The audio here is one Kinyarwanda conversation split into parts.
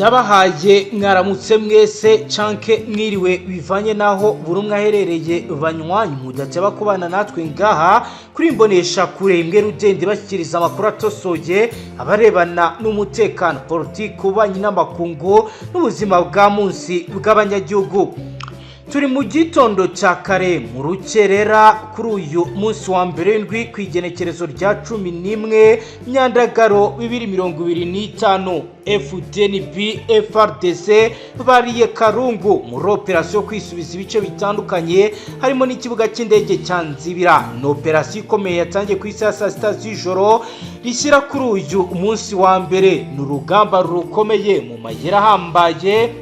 Ndabahaye mwaramutse mwese canke mwiriwe bivanye naho buri umwe aherereye banywanyi mudateba kubana natwe ngaha kuri imbonesha kure imwe rugende bashyikiriza amakuru atosoye abarebana n'umutekano politiki ubanye n'amakungu n'ubuzima bwa munsi bw'abanyagihugu. Turi mu gitondo cya kare mu rukerera kuri uyu munsi wa mbere ndwi kwigenekerezo rya 11 Myandagaro 2025 FDNB FRDC bariye Karungu muri operasiyo kwisubiza ibice bitandukanye harimo n'ikibuga cy'indege cya Nzibira. No operasiyo ikomeye yatangiye ku isaha 6 z'ijoro rishyira kuri uyu munsi wa mbere. N'urugamba rukomeye mu mayira hambaye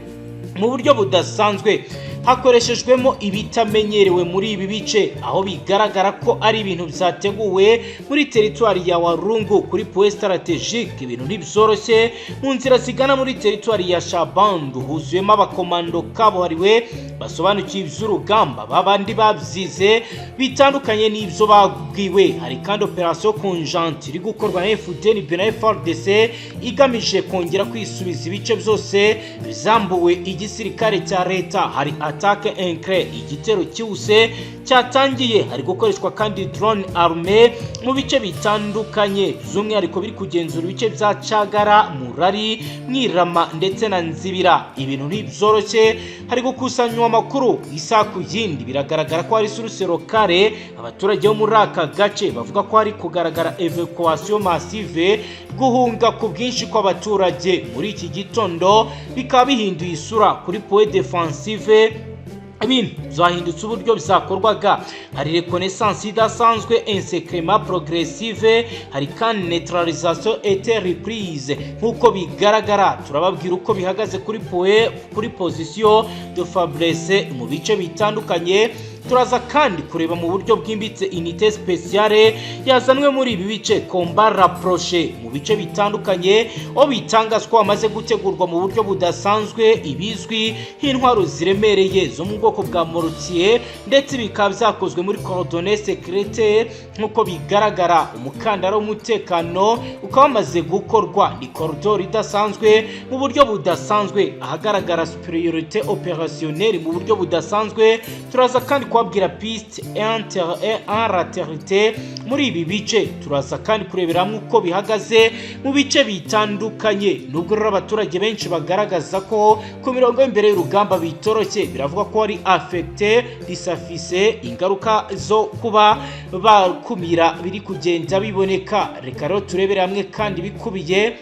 mu buryo budasanzwe hakoreshejwemo ibitamenyerewe muri ibi bice, aho bigaragara ko ari ibintu byateguwe muri teritwari ya Walungu kuri point strategique. Ibintu ntibyoroshye mu nzira zigana muri teritwari ya Shabandu, huzuyemo abakomando kabuhariwe basobanukiye iby'urugamba babandi babyize bitandukanye n'ibyo babwiwe. Hari kandi operasiyo conjointe iri gukorwa na FDNB na FRDC igamije kongera kwisubiza ibice byose bizambuwe igisirikare cya leta. Hari attaque encre igitero cyuse cyatangiye, hari gukoreshwa kandi drone armée mu bice bitandukanye by'umwihariko biri kugenzura ibice bya Cagara, Murari, Mwirama ndetse na Nzibira. Ibintu ntibyoroshye, hari gukusanywa amakuru isa ku yindi. Biragaragara ko hari surusero kare abaturage bo muri aka gace bavuga ko hari kugaragara evacuation massive, guhunga ku bwinshi kw'abaturage muri iki gitondo bikaba bihinduye isura kuri point defensive. Ibintu byahindutse uburyo bizakorwaga. Hari reconnaissance idasanzwe, enseignement progressive, hari kandi neutralisation et reprise. Nkuko bigaragara turababwira uko bihagaze kuri position de faiblesse mu bice bitandukanye. Turaza kandi kureba mu buryo bwimbitse unité spéciale yazanwe muri ibi bice, combat rapproché mu bice bitandukanye, aho bitangazwa amaze gutegurwa mu buryo budasanzwe ibizwi nk'intwaro ziremereye zo mu bwoko bwa mortier, ndetse bikaba byakozwe muri coordonnée sécuritaire. Nkuko bigaragara umukandara w'umutekano ukaba wamaze gukorwa. Ni corridor idasanzwe mu buryo budasanzwe, ahagaragara supériorité opérationnelle mu buryo budasanzwe. Turaza kandi kwabwira piste en raterite muri ibi bice. Turaza kandi kureberamo uko bihagaze mu bice bitandukanye. Nubwo rero abaturage benshi bagaragaza ko ku mirongo y'imbere y'urugamba bitoroshye, biravuga ko ari affecté disafise ingaruka zo kuba bakumira biri kugenda biboneka. Reka rero turebere hamwe kandi bikubiye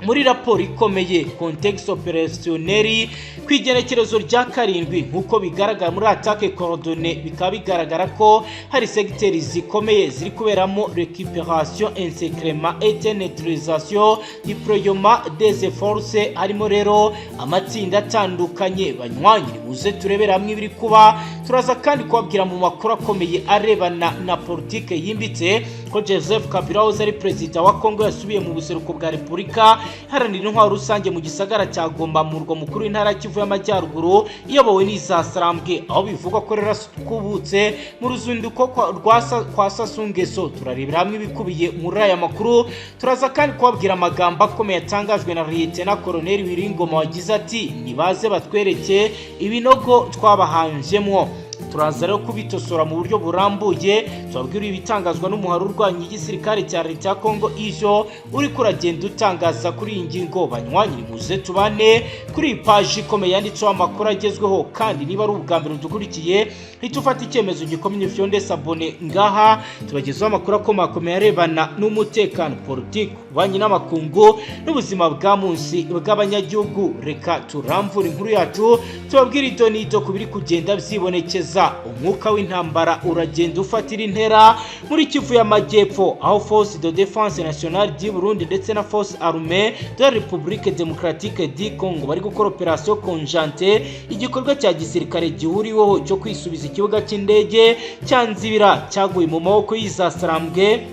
muri raporo ikomeye contexte opérationnel kwigenekerezo rya karindwi. Nkuko bigaragara muri attaque coordonnée, bikaba bigaragara ko hari secteurs zikomeye ziri kuberamo récupération, enseignement et neutralisation, déploiement des forces. Harimo rero amatsinda atandukanye. Banywanyi muze turebera hamwe ibiri kuba. Turaza kandi kubabwira mu makuru akomeye arebana na politike yimbitse ko Joseph Kabila ari president wa Kongo yasubiye mu buseruko bwa Repubulika Iharanira Intwaro Rusange mu gisagara cya Goma mu murwa mukuru w'intara Kivu y'Amajyaruguru, iyobowe n'Izasarambwe, aho bivugwa ko rero kubutse mu ruzinduko kwa Sassou Nguesso. Turarebera hamwe ibikubiye muri aya makuru. Turaza kandi kubabwira amagambo akomeye yatangajwe na Lieutenant Colonel Wiringoma wagize ati nibaze batwereke ibinogo twabahanjemo. Turaza rero kubitosora mu buryo burambuye, tubabwira ibitangazwa n'umuhari urwanya igisirikare cya leta ya Kongo ivyo uri kuragenda utangaza kuri iyi ngingo. Banywanyi muze tubane kuri page ikomeye yanditseho amakuru agezweho, kandi niba ari ubwa mbere dukurikiye hitufata icyemezo gikomeye fyonde sabone ngaha tubagezaho amakuru akomeye arebana n'umutekano, politiki, ububanyi n'amakungu n'ubuzima bwa munsi bw'abanyagihugu. Reka turamvura inkuru yacu tubabwira idonido kubiri kugenda byibonekeza. Umwuka w'intambara uragenda ufatira intera muri Kivu y'Amajyepfo, aho Force de Défense Nationale du Burundi ndetse na Force Armée de la République Démocratique du Congo bari gukora operation conjointe, igikorwa cya gisirikare gihuriweho cyo kwisubiza ikibuga cy'indege cya Nzibira cyaguye mu maboko y'Izasarambwe.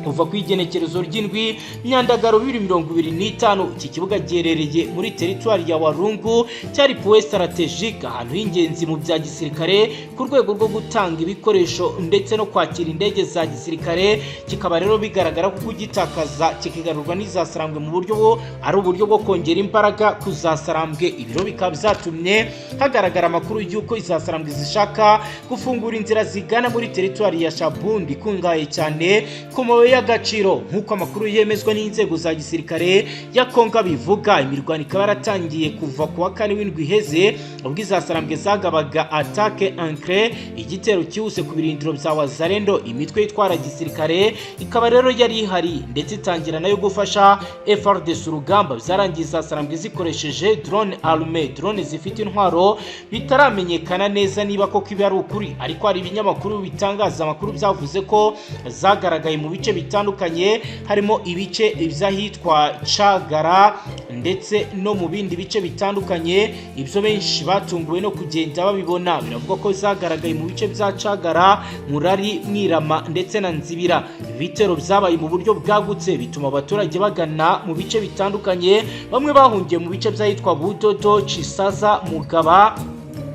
kuva ku igenekerezo ry'indwi Nyandagaro 2025. Iki kibuga giherereye muri teritwari ya Walungu, cyari point strategique, ahantu h'ingenzi mu bya gisirikare ku rwego rwo gutanga ibikoresho ndetse no kwakira indege za gisirikare. Kikaba rero bigaragara ko kugitakaza kikigarurwa n'izasarambwe mu buryo ari uburyo bwo kongera imbaraga kuzasarambwe. Ibiro bikaba byatumye hagaragara amakuru y'uko izasarambwe zishaka gufungura inzira zigana muri teritwari ya Shabundi ikungahaye cyane ku mabuye y'agaciro. Nk'uko amakuru yemezwa n'inzego za gisirikare ya Kongo bivuga, imirwano ikaba yaratangiye kuva ku wa kane w'indwi iheze, ubwo izasarambwe zagabaga attaque encre, igitero cyihuse ku birindiro bya Wazalendo, imitwe itwara gisirikare ikaba rero yari ihari ndetse itangira nayo gufasha FARDC urugamba. Byarangiye izasarambwe zikoresheje drone arme, drone zifite intwaro bitaramenyekana neza niba koko ibi ari ukuri, ariko hari ibinyamakuru bitangaza amakuru byavuze ko zagaragaye mu bice bitandukanye, harimo ibice by'ahitwa Cagara ndetse no mu bindi bice bitandukanye. Ibyo benshi batunguwe no kugenda babibona, biravuga ko zagaragaye mu bice bya Cagara, Murari, Mwirama ndetse na Nzibira. Ibitero byabaye mu buryo bwagutse bituma abaturage bagana mu bice bitandukanye, bamwe bahungiye mu bice by'ahitwa Budodo, Chisaza, Mugaba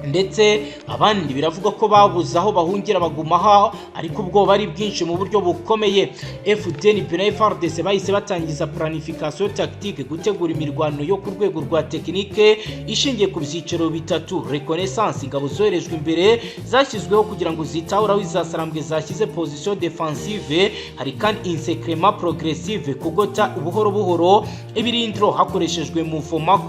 ndetse abandi biravuga ko babuze aho bahungira bagumaho, ariko ubwoba ari bwinshi mu buryo bukomeye. FDNP na FARDC bahise batangiza planification tactique, gutegura imirwano yo ku rwego rwa tekinike ishingiye ku byiciro bitatu: reconnaissance, ingabo zoherejwe imbere zashyizweho kugira ngo zitahuraho izasarambwe zashyize position defensive. Hari kandi insecrement progressive, kugota buhoro buhoro ibirindiro hakoreshejwe mouvement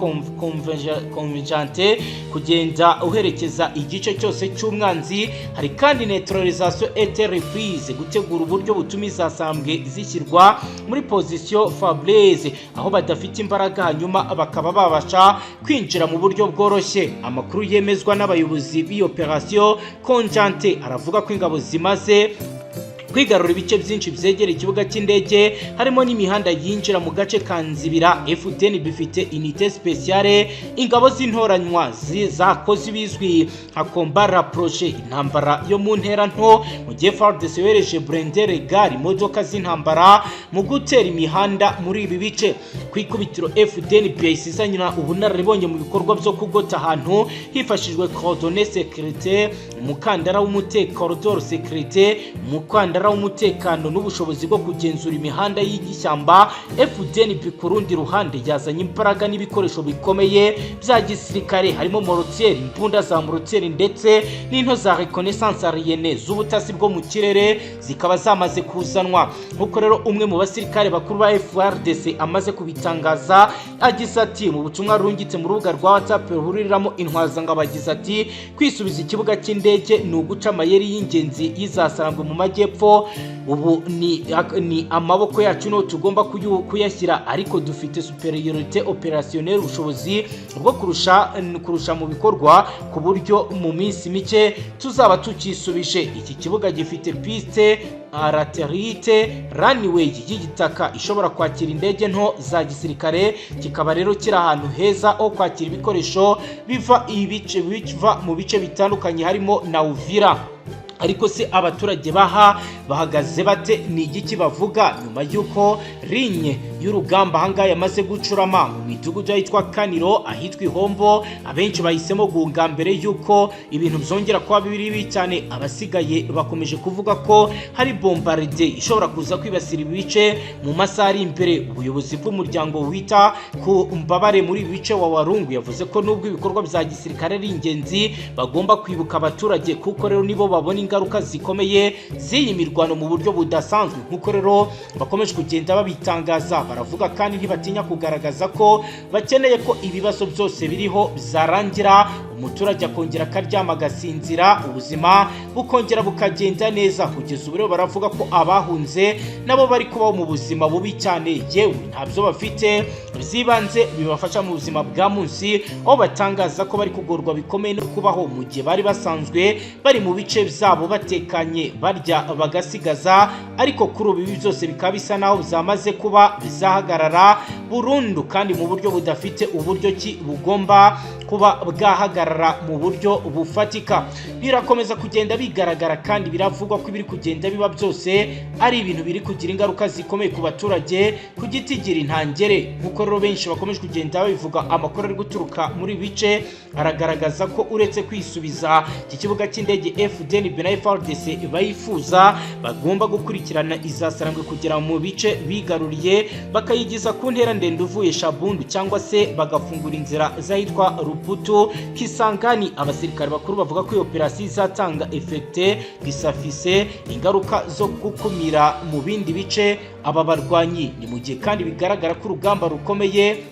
convergente, kugenda uherekeza igice cyose cy'umwanzi. Hari kandi neutralisation et reprise, gutegura uburyo butuma izasambwe zishyirwa muri position faiblesse, aho badafite imbaraga, hanyuma bakaba babasha kwinjira mu buryo bworoshye. Amakuru yemezwa n'abayobozi b'iyo operation conjointe aravuga ko ingabo zimaze kwigarura ibice byinshi byegereye ikibuga cy'indege, harimo n'imihanda yinjira mu gace ka Nzibira. FDN bifite unité spéciale, ingabo z'intoranywa zakoze bizwi nka combat rapproché, intambara yo mu ntera nto, mu gihe FARDC yohereje blindé gari, imodoka z'intambara mu gutera imihanda muri ibi bice. Ku ikubitiro FDN isizanyura ubunararibonye mu bikorwa byo kugota ahantu hifashishwe coordonnées sécurité, umukandara w'umutekano, corridor sécurité, umukandara w'umutekano n'ubushobozi bwo kugenzura imihanda y'igishyamba. FDNP ku rundi ruhande yazanye imbaraga n'ibikoresho bikomeye bya gisirikare, harimo mortier, imbunda za mortier ndetse n'into za reconnaissance aérienne z'ubutasi bwo mu kirere zikaba zamaze kuzanwa. Nkuko rero umwe mu basirikare bakuru ba FARDC amaze kubitangaza, agize ati mu butumwa rungitse mu rubuga rwa WhatsApp ruhuriramo intwazanga, bagize ati kwisubiza ikibuga cy'indege ni uguca amayeri y'ingenzi y'izasarambwe mu majyepfo. Ubu ni amaboko yacu no tugomba kuyashyira, ariko dufite superiorité opérationnelle, ubushobozi bwo kurusha mu bikorwa, ku buryo mu minsi mike tuzaba tukisubije. Iki kibuga gifite piste latérite, runway y'igitaka ishobora kwakira indege nto za gisirikare, kikaba rero kiri ahantu heza ho kwakira ibikoresho biva mu bice bitandukanye harimo na Uvira. Ariko se abaturage bahagaze bate? Ni igiki bavuga nyuma y'uko rinye y'urugamba ahangaha yamaze gucurama mu midugudu yitwa Kaniro, ahitwa Ihombo? Abenshi bahisemo guhunga mbere y'uko ibintu byongera kuba bibi cyane. Abasigaye bakomeje kuvuga ko hari bombarde ishobora kuza kwibasira ibice mu masaha ari imbere. Ubuyobozi bw'umuryango wita ku mbabare muri ibi bice wa Walungu yavuze ko nubwo ibikorwa bya gisirikare ari ingenzi, bagomba kwibuka abaturage, kuko rero nibo babona ingaruka zikomeye z'iyi mirwano mu buryo budasanzwe. Nkuko rero bakomeje kugenda babitangaza, baravuga kandi ntibatinya kugaragaza ko bakeneye ko ibibazo byose biriho byarangira, umuturage akongera akaryama agasinzira, ubuzima bukongera bukagenda neza. Kugeza ubu rero baravuga ko abahunze nabo bari kubaho mu buzima bubi cyane, yewe ntabyo bafite byibanze bibafasha mu buzima bwa munsi, aho batangaza ko bari kugorwa bikomeye no kubaho mu gihe bari basanzwe bari mu bice byabo batekanye, barya bagasigaza. Ariko kuri ubu ibi byose bikaba bisa naho byamaze kuba bizahagarara burundu, kandi mu buryo budafite uburyo ki bugomba kuba bwahagarara mu buryo bufatika. Birakomeza kugenda bigaragara kandi biravugwa ko ibiri kugenda biba byose ari ibintu biri kugira ingaruka zikomeye ku baturage ku giti gira intangere. Nkuko rero benshi bakomeje kugenda babivuga, amakuru ari guturuka muri bice aragaragaza ko uretse kwisubiza iki kibuga cy'indege FDNB na FARDC bayifuza, bagomba gukurikirana izasarangwe kugera mu bice bigaruriye bakayigiza ku ntera ndende uvuye Shabundu cyangwa se bagafungura inzira zahitwa Ruputu Kisangani. Abasirikare bakuru bavuga ko iyo operasiyo izatanga effecte bisafise ingaruka zo gukumira mu bindi bice aba barwanyi. Ni mu gihe kandi bigaragara ko urugamba rukomeye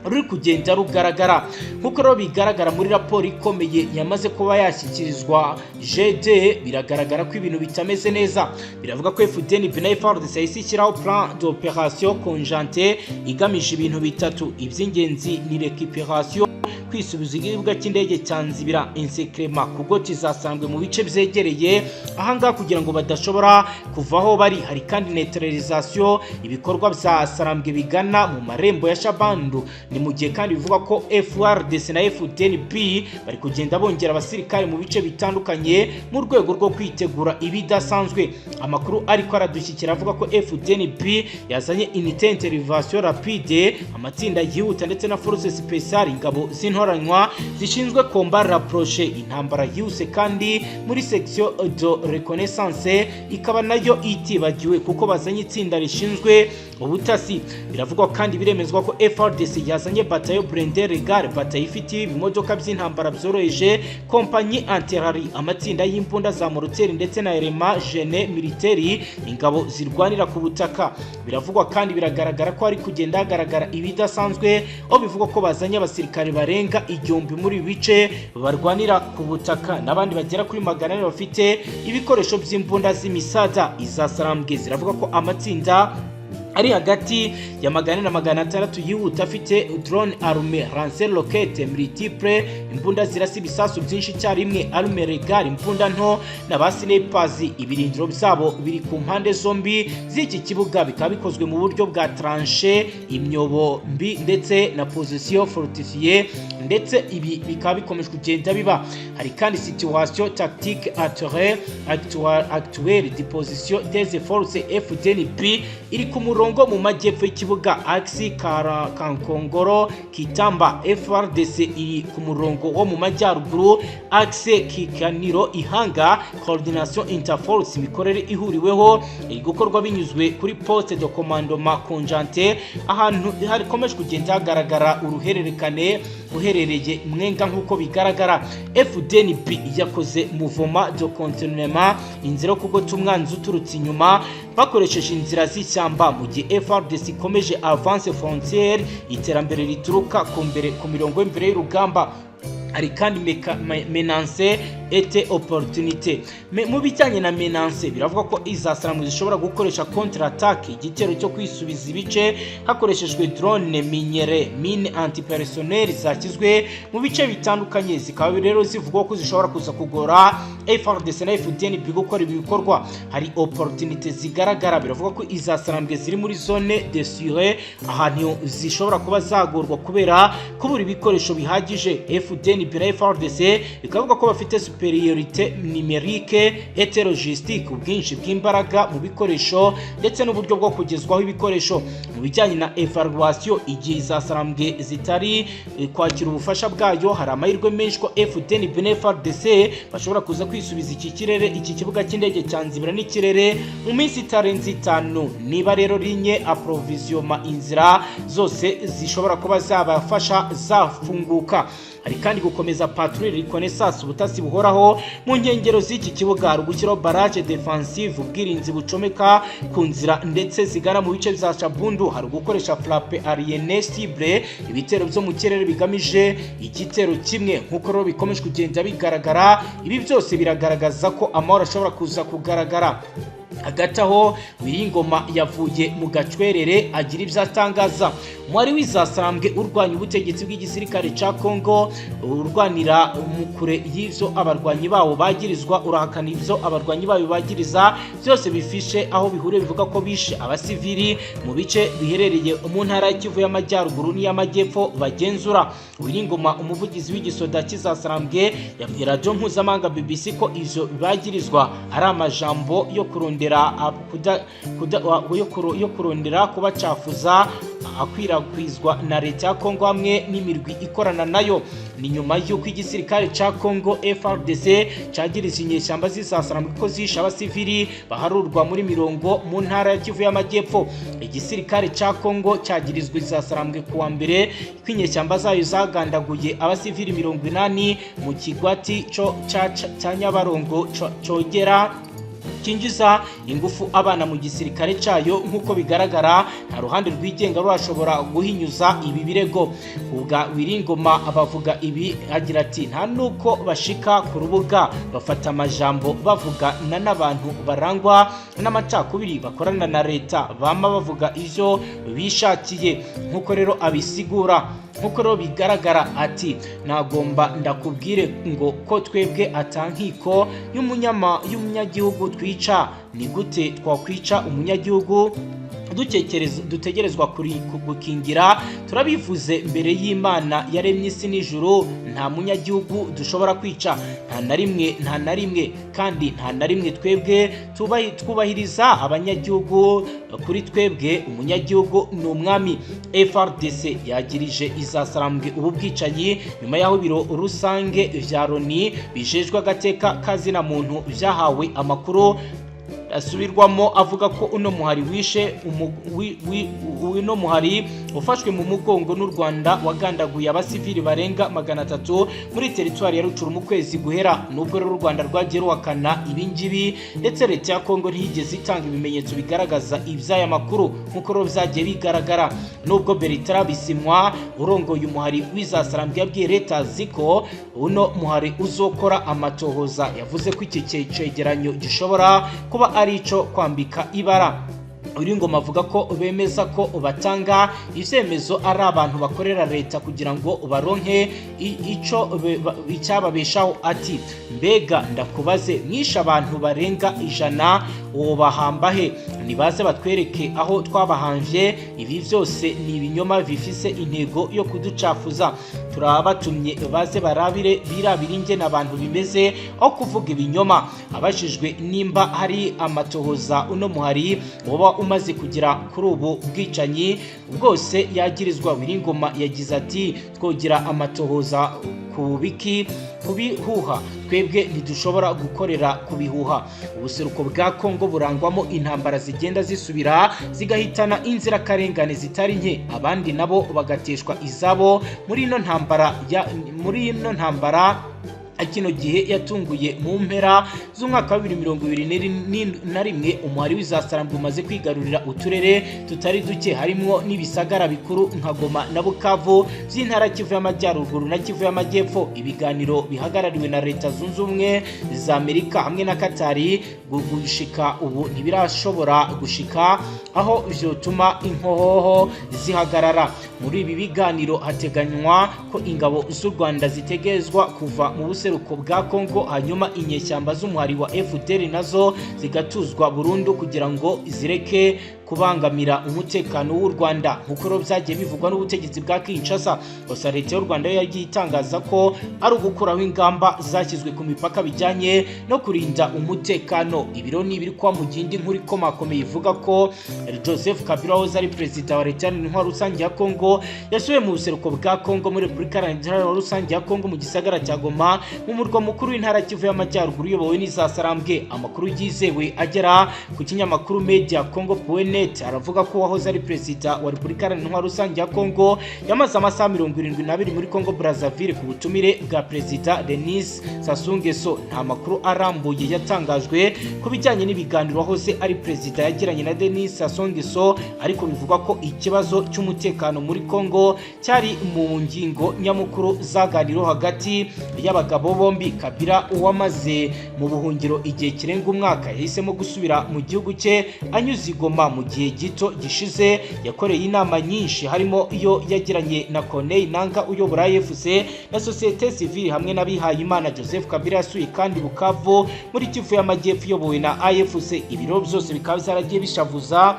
ruri kugenda rugaragara. Nkuko rero bigaragara muri raporo ikomeye yamaze kuba yashyikirizwa GD, biragaragara ko ibintu bitameze neza. Biravuga ko FDNB na FARDC ishyiraho plan d'opération conjointe igamije ibintu bitatu. Iby'ingenzi ni récupération, kwisubiza ikibuga cy'indege cya Nzibira insekrema kugo kizasanzwe mu bice byegereye ahanga kugira ngo badashobora kuvaho bari. Hari kandi neutralisation, ibikorwa bya Sarambwe bigana mu marembo ya Shabandu. Ni mu gihe kandi bivuga ko FARDC na FDNB bari kugenda bongera abasirikare mu bice bitandukanye mu rwego rwo kwitegura ibidasanzwe. Amakuru ariko aradushyikira avuga ko FDNB yazanye unité intervention rapide, amatsinda yihuta ndetse na force spéciale, ingabo z'intoranywa zishinzwe combat rapproché, intambara yose kandi muri section de reconnaissance ikaba nayo itibagiwe kuko bazanye itsinda rishinzwe ubutasi. Biravugwa kandi biremezwa ko FARDC yazanye batayo Blindé Regard, batayo ifite ibimodoka by'intambara byoroheje, kompanyi antirari, amatsinda y'imbunda za moroteri ndetse na element gene militaire, ingabo zirwanira ku butaka. Biravugwa kandi biragaragara ko ari kugenda hagaragara ibidasanzwe, aho bivugwa ko bazanye abasirikare barenga 1000 muri bice barwanira ku butaka n'abandi bagera kuri 400 bafite ibikoresho by'imbunda z'imisada izasarambwe. Ziravuga ko amatsinda ari hagati ya 400 na 600 yihuta afite drone arme, lancer roquette multiple, imbunda zirasa ibisasu byinshi cyarimwe, arme regard, imbunda nto na basinepers. Ibirindiro byabo biri ku mpande zombi z'iki kibuga, bikaba bikozwe mu buryo bwa tranché, imyobo mbi ndetse na position fortifiée, ndetse ibi bikaba bikomeje kugenda biba. Hari kandi situation tactique actuelle de position des forces FDNB iri ku murongo mu majyepfo y'ikibuga Axi Kankongoro Kitamba. FARDC iri ku murongo wo mu majyaruguru Axe Kikaniro Ihanga. Coordination interforce, imikorere ihuriweho iri gukorwa binyuzwe kuri poste de commandement conjointe, ahantu harikomeje kugenda hagaragara uruhererekane uherereye mwenga. Nkuko bigaragara FDNB yakoze mouvement de contournement, inzira yo kugota umwanzi uturutse inyuma bakoresheje inzira z'ishyamba, mu gihe FARDC ikomeje avance frontière, iterambere rituruka ku mirongo y'imbere y'urugamba. Hari kandi menace et opportunité. Mu bijyanye na menace, biravuga ko izasarangwe zishobora gukoresha contre attaque, igitero cyo kwisubiza ibice hakoreshejwe drone, mine antipersonnel zakizwe mu bice bitandukanye. Zikaba rero zivugwa ko zishobora kuza kugora FARDC na FDNB gukora ibi bikorwa. Hari opportunité zigaragara, biravuga ko izasarangwe ziri muri zone de sûreté, ahantu zishobora kuba zagorwa kubera kubura ibikoresho bihagije. FDNB na FARDC bikavuga ko bafite superiorité numérique et logistique, ubwinshi bw'imbaraga mu bikoresho ndetse n'uburyo bwo kugezwaho ibikoresho. Mu bijyanye na evaluation, igihe izasarambwe zitari kwakira ubufasha bwayo, hari amahirwe menshi ko FDNB na FARDC bashobora kuza kwisubiza iki kibuga cy'indege cya Nzibira n'ikirere mu minsi itarenze 5. Niba rero linye approvisionnement, inzira zose zishobora kuba zabafasha zafunguka. Hari kandi gukomeza patrouille reconnaissance, ubutasi buhoraho mu nkengero z'iki kibuga. Hari gushyiraho barrage defensive, ubwirinzi bucomeka ku nzira ndetse zigana mu bice bya Shabundu. Hari gukoresha frappe aérienne cible, ibitero byo mu kirere bigamije igitero kimwe. Nkuko rero bikomeje kugenda bigaragara, ibi byose biragaragaza ko amahoro ashobora kuza kugaragara. Hagati aho Wiringoma yavuye mu gacwerere agira ibyo atangaza. umuhari w'izasarambwe urwanya ubutegetsi bw'igisirikare ca Kongo urwanira mu kure y'ivyo abarwanyi bawo bagirizwa urahakana ivyo abarwanyi bawo bagiriza byose bifishe aho bihure bivuga ko bishe abasivili mu bice biherereye mu ntara y'Kivu y'Amajyaruguru n'iy'Amajyepfo bagenzura. Wiringoma umuvugizi w'igisoda cy'izasarambwe yabwira radio mpuzamahanga BBC ko ivyo bagirizwa ari amajambo yo kurondera yo kurondera kubacafuza akwirakwizwa na leta ya Kongo hamwe n'imirwi ikorana nayo. Ni nyuma y'uko igisirikare ca Kongo FARDC cagiriza inyeshyamba z'izasarambwe ko zisha abasivili baharurwa muri mirongo mu ntara ya Kivu y'Amajyepfo. Igisirikare ca Kongo cagirizwa izasarambwe kuwa mbere kwinyeshyamba zayo zagandaguye abasivili 80 mu kigwati ca Nyabarongo cogera kinjiza ingufu abana mu gisirikare cayo. Nkuko bigaragara nta ruhande rwigenga rurashobora guhinyuza ibi birego. Ubwa Wiringoma abavuga ibi agira ati nta nuko bashika ku rubuga bafata amajambo bavuga n'abantu barangwa n'amacakubiri bakorana na leta bama bavuga ivyo bishakiye. Nkuko rero abisigura nkuko rero bigaragara ati nagomba ndakubwire ngo ko twebwe atankiko y'umunyagihugu twica. Ni gute twakwica umunyagihugu dutegerezwa gukingira? Turabivuze mbere y'Imana yaremye isi n'ijuru, nta munyagihugu dushobora kwica, nta na rimwe kandi nta na rimwe twebwe twubahiriza abanyagihugu. Kuri twebwe umunyagihugu ni umwami. FARDC yagirije izasarambwe ubu bwicanyi nyuma y'aho biro rusange vya Loni bijejwe agateka kazina muntu vyahawe amakuru asubirwamo avuga ko uno muhari wishe uno muhari ufashwe mu mugongo n'u Rwanda wagandaguye abasivili barenga 300 muri teritwari ya Rucuru mu kwezi guhera. Nubwo rero u Rwanda rwagiye ruhakana ibingibi ndetse leta ya Kongo ntiyigeze itanga ibimenyetso bigaragaza ivy'aya makuru nkuko rero vyagiye bigaragara. Nubwo Bertrand Bisimwa urongoye umuhari w'izasarambwe yabwiye leta ziko uno muhari uzokora amatohoza, yavuze ko iki cegeranyo gishobora kuba ari ico kwambika ibara. Wiringoma avuga ko bemeza ko batanga ivyemezo ari abantu bakorera leta kugira ngo baronke icyababeshaho. Ati mbega ndakubaze mwisha abantu barenga 100 uwo bahambahe, nibaze batwereke aho twabahanvye. Ibi vyose ni ibinyoma bifise intego yo kuducafuza. Turabatumye baze birabire inge n'abantu bimeze aho kuvuga ibinyoma. Abashijwe nimba hari amatohoza uno muhari woba umaze kugira kuri ubu bwicanyi bwose yagirizwa, Wiringoma yagize ati twogira amatohoza kubihuha, twebwe ntidushobora gukorera kubihuha. Ubuseruko bwa Kongo burangwamo intambara zigenda zisubira zigahitana inzirakarengane zitari nke, abandi nabo bagateshwa izabo muri ino ntambara kino gihe yatunguye mu mpera z'umwaka wa 2021. Umuhari w'izasarambwe umaze kwigarurira uturere tutari duke harimo n'ibisagara bikuru nka Goma na Bukavu by'intara Kivu y'Amajyaruguru na Kivu y'Amajyepfo. Ibiganiro bihagarariwe na leta zunze ubumwe za Amerika hamwe na Katari gushika ubu ntibirashobora gushika aho vyotuma inkohoho zihagarara. Muri ibi biganiro hateganywa ko ingabo z'u Rwanda zitegezwa kuva mu buseruko bwa Kongo, hanyuma inyeshyamba z'umuhari wa FDL nazo zigatuzwa burundu kugira ngo zireke kubangamira umutekano w'u Rwanda. Nkuko byagiye bivugwa n'ubutegetsi bwa Kinshasa, gusa leta y'u Rwanda yagiye itangaza ko ari ugukuraho ingamba zashyizwe ku mipaka bijyanye no kurinda umutekano. Ibiro ni biri kwa Mugindi nkuri komakomeye ivuga ko Joseph Kabila wahoze ari perezida wa leta y'intwaro rusange ya Kongo yasubiye mu buseruko bwa Kongo muri Repubulika Iharanira Rusange ya Kongo mu gisagara cya Goma mu murwa mukuru w'intara Kivu y'Amajyaruguru uyobowe n'izasarambwe. Amakuru yizewe agera ku kinyamakuru Media Congo aravuga ko wahoze ari perezida wa Repubulika Iharanira Rusange ya Kongo yamaze amasaha 72 muri Kongo Brazzaville ku butumire bwa perezida Denis Sassou Nguesso. Nta makuru arambuye yatangajwe ku bijyanye n'ibiganiro wahoze ari perezida yagiranye na Denis Sassou Nguesso, ariko bivugwa ko ikibazo cy'umutekano muri Kongo cyari mu ngingo nyamukuru zaganiro hagati y'abagabo bombi. Kabila uwamaze mu buhungiro igihe kirenga umwaka yahisemo gusubira mu gihugu cye anyuze i Goma mu gihe gito gishize yakoreye inama nyinshi harimo iyo yagiranye na Corneille Nangaa uyobora AFC na societe civile hamwe n'abihaye Imana Joseph Kabila yasuye kandi Bukavu muri Kivu y'Amajyepfo iyobowe na AFC. Ibiro byose bikaba byaragiye bishavuza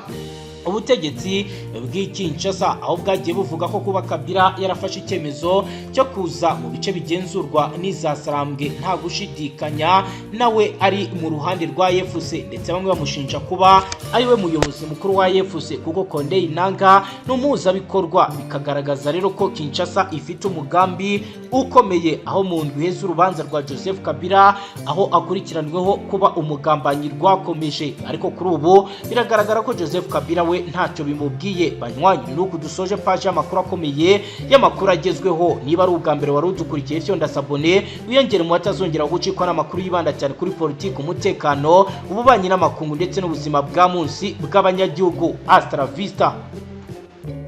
ubutegetsi bw'Kinshasa aho bwagiye buvuga ko kuba Kabila yarafashe icyemezo cyo kuza mu bice bigenzurwa n'izasarambwe nta gushidikanya nawe ari mu ruhande rwa AFC, ndetse bamwe bamushinja kuba ari we muyobozi mukuru wa AFC kuko Corneille Nangaa n'umuhuzabikorwa, bikagaragaza rero ko Kinshasa ifite umugambi ukomeye aho mu ndwi heza urubanza rwa Joseph Kabila aho akurikiranweho kuba umugambanyi rwakomeje, ariko kuri ubu biragaragara ko Joseph Kabila we ntacyo bimubwiye. Banywanyi nuko dusoje page y'amakuru akomeye y'amakuru agezweho. Niba ari ubwa mbere wari udukurikiye cyo ndasabone wiyongere mu batazongera gucikwa n'amakuru yibanda cyane kuri politiki, umutekano, ububanyi n'amakungu ndetse n'ubuzima bwa munsi bw'abanyagihugu. Hasta la vista.